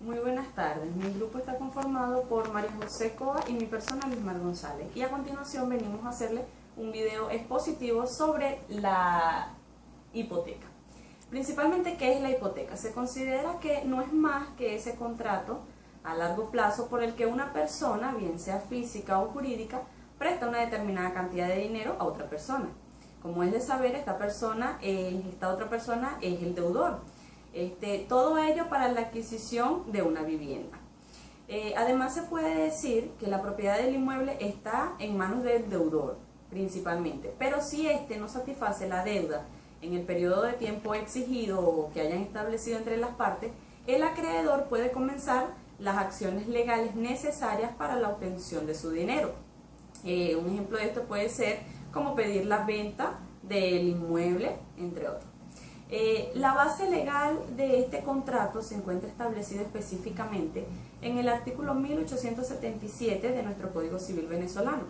Muy buenas tardes. Mi grupo está conformado por María José Coa y mi persona Lismar González. Y a continuación venimos a hacerle un video expositivo sobre la hipoteca. Principalmente, ¿qué es la hipoteca? Se considera que no es más que ese contrato a largo plazo por el que una persona, bien sea física o jurídica, presta una determinada cantidad de dinero a otra persona. Como es de saber, esta otra persona es el deudor. Todo ello para la adquisición de una vivienda. Además, se puede decir que la propiedad del inmueble está en manos del deudor, principalmente. Pero si éste no satisface la deuda en el periodo de tiempo exigido o que hayan establecido entre las partes, el acreedor puede comenzar las acciones legales necesarias para la obtención de su dinero. Un ejemplo de esto puede ser como pedir la venta del inmueble, entre otros. La base legal de este contrato se encuentra establecida específicamente en el artículo 1877 de nuestro Código Civil venezolano,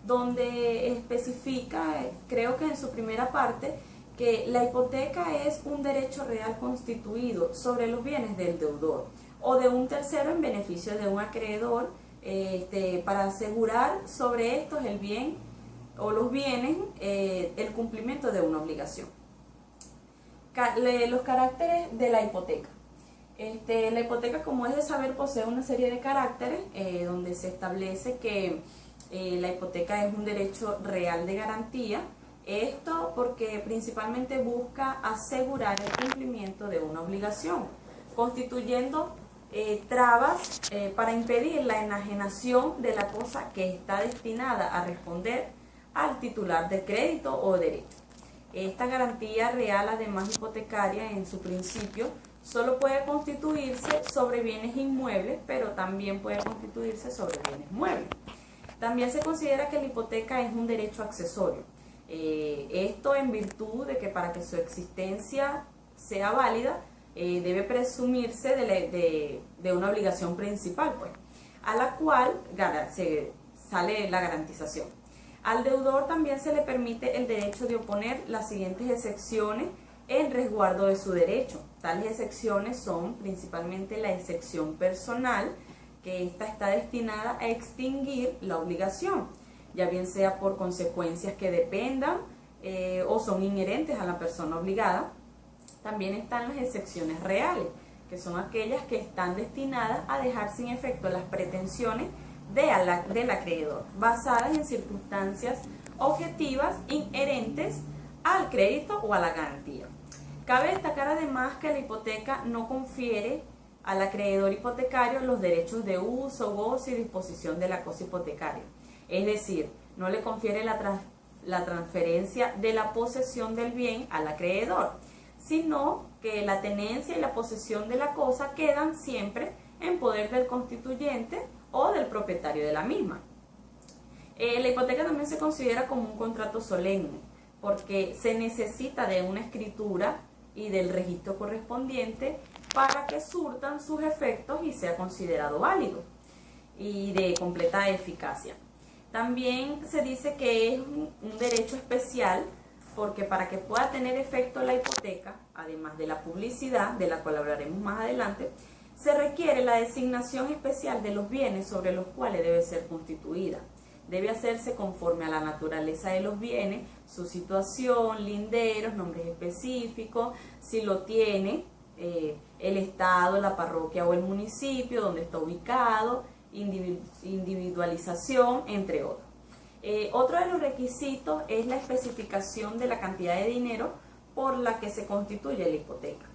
donde especifica, creo que en su primera parte, que la hipoteca es un derecho real constituido sobre los bienes del deudor o de un tercero en beneficio de un acreedor, para asegurar sobre estos el bien o los bienes, el cumplimiento de una obligación. Los caracteres de la hipoteca. La hipoteca, como es de saber, posee una serie de caracteres donde se establece que la hipoteca es un derecho real de garantía. Esto porque principalmente busca asegurar el cumplimiento de una obligación, constituyendo trabas para impedir la enajenación de la cosa que está destinada a responder al titular del crédito o derecho. Esta garantía real, además hipotecaria en su principio, solo puede constituirse sobre bienes inmuebles, pero también puede constituirse sobre bienes muebles. También se considera que la hipoteca es un derecho accesorio. Esto en virtud de que para que su existencia sea válida, debe presumirse de una obligación principal, pues, a la cual se sale la garantización. Al deudor también se le permite el derecho de oponer las siguientes excepciones en resguardo de su derecho. Tales excepciones son principalmente la excepción personal, que esta está destinada a extinguir la obligación, ya bien sea por consecuencias que dependan o son inherentes a la persona obligada. También están las excepciones reales, que son aquellas que están destinadas a dejar sin efecto las pretensiones del acreedor, basadas en circunstancias objetivas inherentes al crédito o a la garantía. Cabe destacar además que la hipoteca no confiere al acreedor hipotecario los derechos de uso, goce y disposición de la cosa hipotecaria. Es decir, no le confiere la transferencia de la posesión del bien al acreedor, sino que la tenencia y la posesión de la cosa quedan siempre en poder del constituyente o del propietario de la misma. La hipoteca también se considera como un contrato solemne, porque se necesita de una escritura y del registro correspondiente para que surtan sus efectos y sea considerado válido y de completa eficacia. También se dice que es un derecho especial porque para que pueda tener efecto la hipoteca, además de la publicidad, de la cual hablaremos más adelante, se requiere la designación especial de los bienes sobre los cuales debe ser constituida. Debe hacerse conforme a la naturaleza de los bienes, su situación, linderos, nombres específicos, si lo tiene el Estado, la parroquia o el municipio donde está ubicado, individualización, entre otros. Otro de los requisitos es la especificación de la cantidad de dinero por la que se constituye la hipoteca.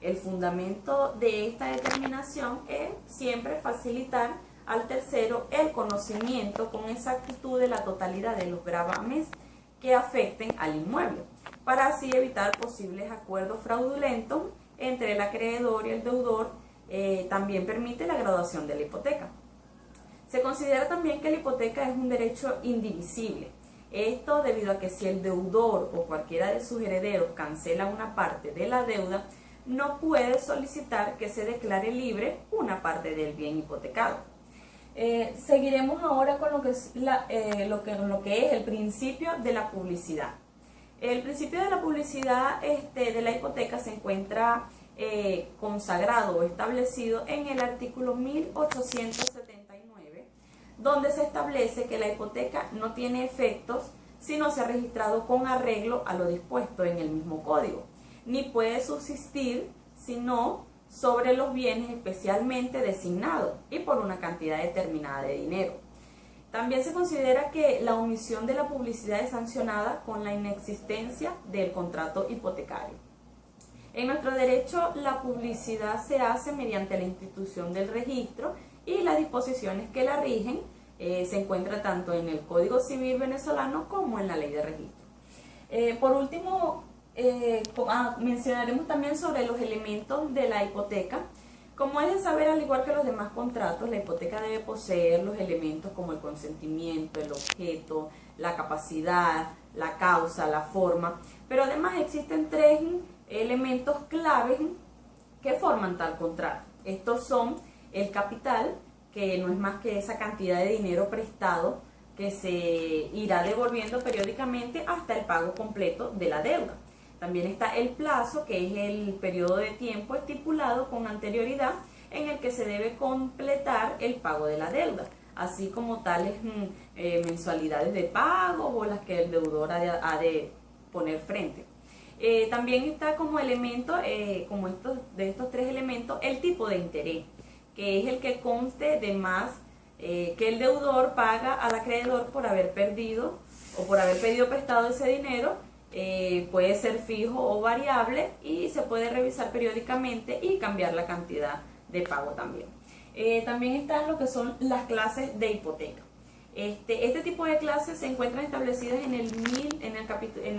El fundamento de esta determinación es siempre facilitar al tercero el conocimiento con exactitud de la totalidad de los gravames que afecten al inmueble, para así evitar posibles acuerdos fraudulentos entre el acreedor y el deudor. También permite la graduación de la hipoteca. Se considera también que la hipoteca es un derecho indivisible. Esto debido a que si el deudor o cualquiera de sus herederos cancela una parte de la deuda, no puede solicitar que se declare libre una parte del bien hipotecado. Seguiremos ahora con lo que es el principio de la publicidad. El principio de la publicidad de la hipoteca se encuentra consagrado o establecido en el artículo 1879, donde se establece que la hipoteca no tiene efectos si no se ha registrado con arreglo a lo dispuesto en el mismo código, ni puede subsistir sino sobre los bienes especialmente designados y por una cantidad determinada de dinero. También se considera que la omisión de la publicidad es sancionada con la inexistencia del contrato hipotecario. En nuestro derecho, la publicidad se hace mediante la institución del registro y las disposiciones que la rigen se encuentran tanto en el Código Civil venezolano como en la Ley de Registro. Por último, mencionaremos también sobre los elementos de la hipoteca. Como es de saber, al igual que los demás contratos, la hipoteca debe poseer los elementos como el consentimiento, el objeto, la capacidad, la causa, la forma, pero además existen tres elementos claves que forman tal contrato. Estos son el capital, que no es más que esa cantidad de dinero prestado que se irá devolviendo periódicamente hasta el pago completo de la deuda. También está el plazo, que es el periodo de tiempo estipulado con anterioridad en el que se debe completar el pago de la deuda, así como tales mensualidades de pago o las que el deudor ha de poner frente. También está como elemento, de estos tres elementos, el tipo de interés, que es el que conste de más que el deudor paga al acreedor por haber perdido o por haber pedido prestado ese dinero. Puede ser fijo o variable y se puede revisar periódicamente y cambiar la cantidad de pago también. También están lo que son las clases de hipoteca. Este tipo de clases se encuentran establecidas en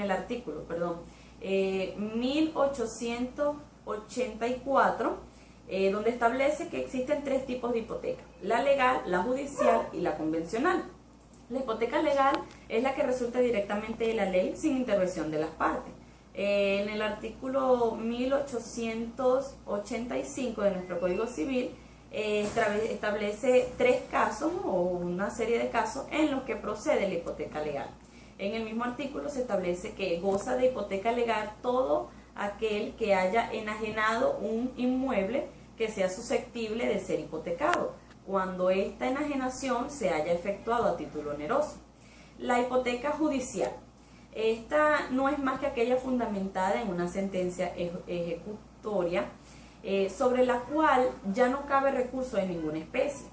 el artículo 1884, donde establece que existen tres tipos de hipoteca: la legal, la judicial y la convencional. La hipoteca legal es la que resulta directamente de la ley sin intervención de las partes. En el artículo 1885 de nuestro Código Civil establece tres casos o una serie de casos en los que procede la hipoteca legal. En el mismo artículo se establece que goza de hipoteca legal todo aquel que haya enajenado un inmueble que sea susceptible de ser hipotecado, cuando esta enajenación se haya efectuado a título oneroso. La hipoteca judicial. Esta no es más que aquella fundamentada en una sentencia ejecutoria sobre la cual ya no cabe recurso de ninguna especie,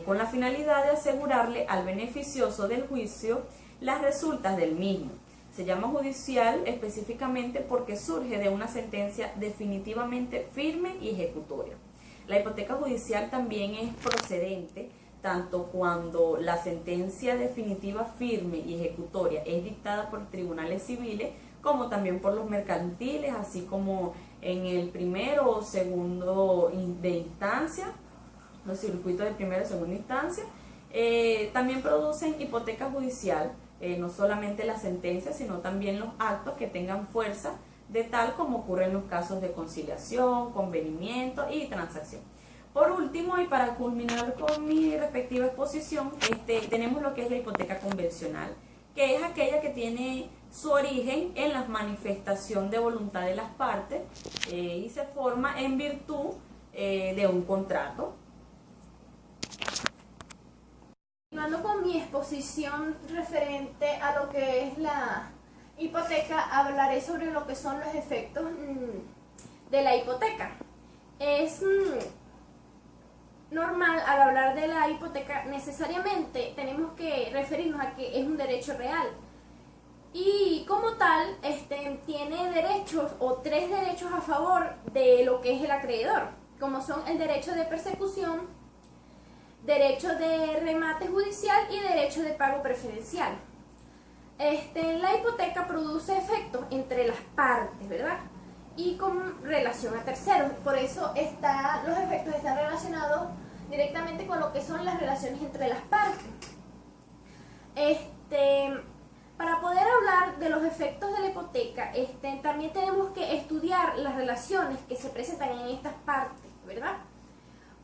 con la finalidad de asegurarle al beneficioso del juicio las resultas del mismo. Se llama judicial específicamente porque surge de una sentencia definitivamente firme y ejecutoria. La hipoteca judicial también es procedente tanto cuando la sentencia definitiva firme y ejecutoria es dictada por tribunales civiles, como también por los mercantiles, así como en el primero o segundo de instancia, los circuitos de primera y segunda instancia. También producen hipoteca judicial, no solamente la sentencia, sino también los actos que tengan fuerza, de tal como ocurre en los casos de conciliación, convenimiento y transacción. Por último, y para culminar con mi respectiva exposición, tenemos lo que es la hipoteca convencional, que es aquella que tiene su origen en la manifestación de voluntad de las partes y se forma en virtud de un contrato. Continuando con mi exposición referente a lo que es la hipoteca, hablaré sobre lo que son los efectos de la hipoteca. Es normal, al hablar de la hipoteca, necesariamente tenemos que referirnos a que es un derecho real. Y como tal, tiene derechos o tres derechos a favor de lo que es el acreedor, como son el derecho de persecución, derecho de remate judicial y derecho de pago preferencial. La hipoteca produce efectos entre las partes, ¿verdad? Y con relación a terceros. Por eso los efectos están relacionados directamente con lo que son las relaciones entre las partes. Para poder hablar de los efectos de la hipoteca, también tenemos que estudiar las relaciones que se presentan en estas partes, ¿verdad?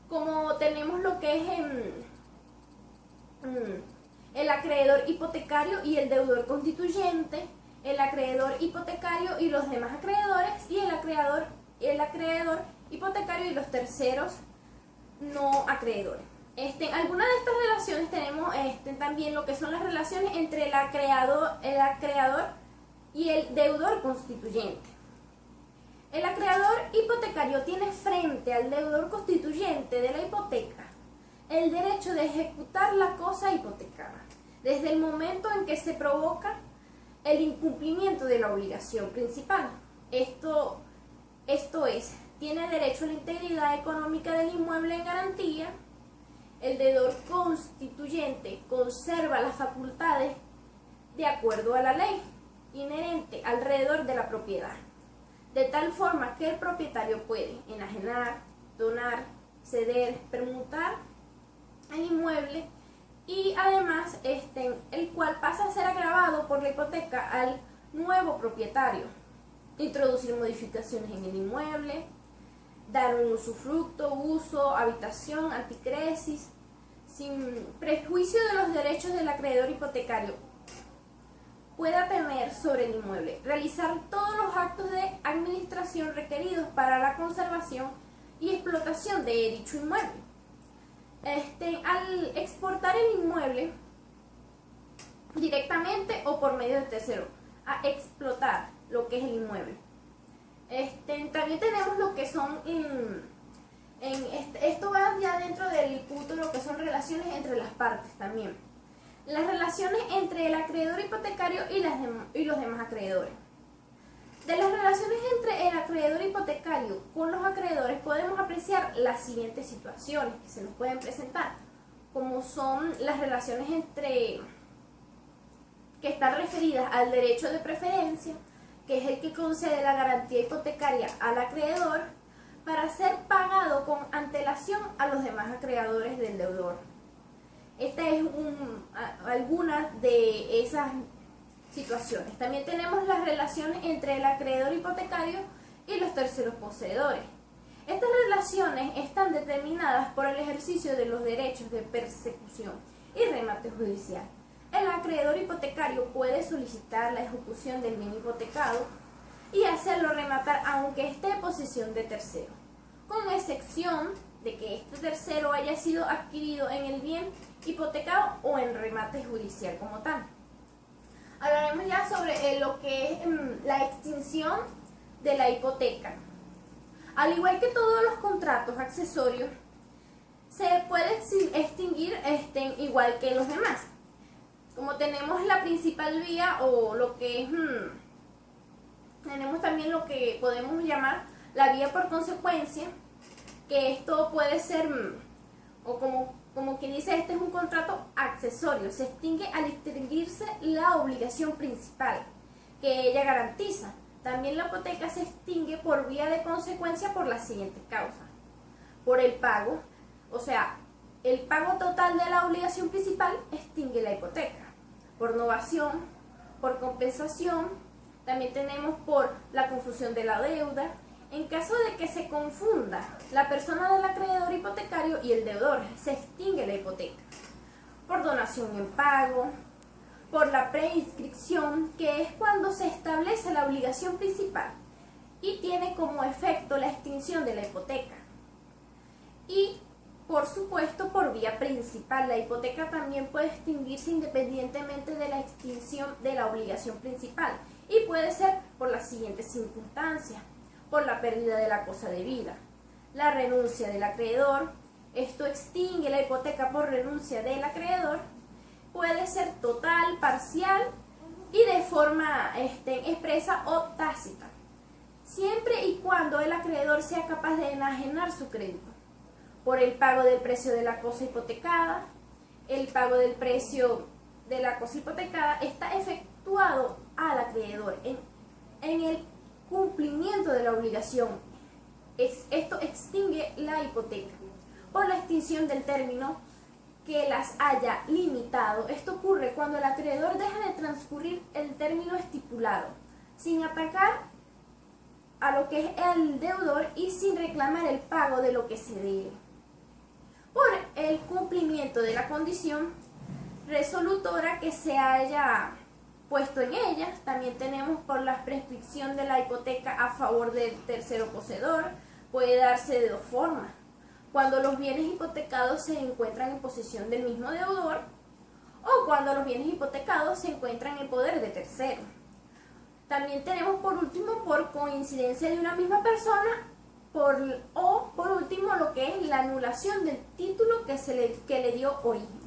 Como tenemos lo que es el acreedor hipotecario y el deudor constituyente, el acreedor hipotecario y los demás acreedores, y el acreedor el acreedor hipotecario y los terceros no acreedores. Algunas de estas relaciones tenemos también lo que son las relaciones entre el acreedor y el deudor constituyente. El acreedor hipotecario tiene frente al deudor constituyente de la hipoteca el derecho de ejecutar la cosa hipotecada, desde el momento en que se provoca el incumplimiento de la obligación principal. Esto es, tiene derecho a la integridad económica del inmueble en garantía. El deudor constituyente conserva las facultades de acuerdo a la ley inherente alrededor de la propiedad, de tal forma que el propietario puede enajenar, donar, ceder, permutar el inmueble y además el cual pasa a ser agravado por la hipoteca al nuevo propietario, introducir modificaciones en el inmueble, dar un usufructo, uso, habitación, anticresis, sin prejuicio de los derechos del acreedor hipotecario pueda tener sobre el inmueble, realizar todos los actos de administración requeridos para la conservación y explotación de dicho inmueble. Al exportar el inmueble directamente o por medio de tercero, a explotar lo que es el inmueble. También tenemos lo que son, esto va ya dentro del punto de lo que son relaciones entre las partes también. Las relaciones entre el acreedor hipotecario y los demás acreedores. De las relaciones entre el acreedor hipotecario con los acreedores podemos apreciar las siguientes situaciones que se nos pueden presentar, como son las relaciones que están referidas al derecho de preferencia, que es el que concede la garantía hipotecaria al acreedor para ser pagado con antelación a los demás acreedores del deudor. Esta es algunas de esas situaciones. También tenemos las relaciones entre el acreedor hipotecario y los terceros poseedores. Estas relaciones están determinadas por el ejercicio de los derechos de persecución y remate judicial. El acreedor hipotecario puede solicitar la ejecución del bien hipotecado y hacerlo rematar aunque esté en posesión de tercero, con excepción de que este tercero haya sido adquirido en el bien hipotecado o en remate judicial como tal. Hablaremos ya sobre lo que es la extinción de la hipoteca. Al igual que todos los contratos accesorios, se puede extinguir igual que los demás. Como tenemos la principal vía o lo que es, tenemos también lo que podemos llamar la vía por consecuencia, que esto puede ser, o como quien dice, este es un contrato accesorio, se extingue al extinguirse la obligación principal que ella garantiza. También la hipoteca se extingue por vía de consecuencia por las siguientes causas: por el pago, o sea, el pago total de la obligación principal extingue la hipoteca; por novación; por compensación; también tenemos por la confusión de la deuda, en caso de que se confunda la persona del acreedor hipotecario y el deudor, se extingue la hipoteca; por donación en pago; por la preinscripción, que es cuando se establece la obligación principal y tiene como efecto la extinción de la hipoteca; y por supuesto por vía principal. La hipoteca también puede extinguirse independientemente de la extinción de la obligación principal y puede ser por las siguientes circunstancias: por la pérdida de la cosa debida, la renuncia del acreedor, esto extingue la hipoteca por renuncia del acreedor; puede ser total, parcial y de forma expresa o tácita, siempre y cuando el acreedor sea capaz de enajenar su crédito; por el pago del precio de la cosa hipotecada. El pago del precio de la cosa hipotecada está efectuado al acreedor en el cumplimiento de la obligación. Esto extingue la hipoteca. Por la extinción del término que las haya limitado. Esto ocurre cuando el acreedor deja de transcurrir el término estipulado, sin atacar a lo que es el deudor y sin reclamar el pago de lo que se debe; por el cumplimiento de la condición resolutora que se haya puesto en ellas. También tenemos por la prescripción de la hipoteca a favor del tercero poseedor. Puede darse de dos formas: cuando los bienes hipotecados se encuentran en posesión del mismo deudor, o cuando los bienes hipotecados se encuentran en poder de tercero. También tenemos por último por coincidencia de una misma persona, por último lo que es la anulación del título que le dio origen.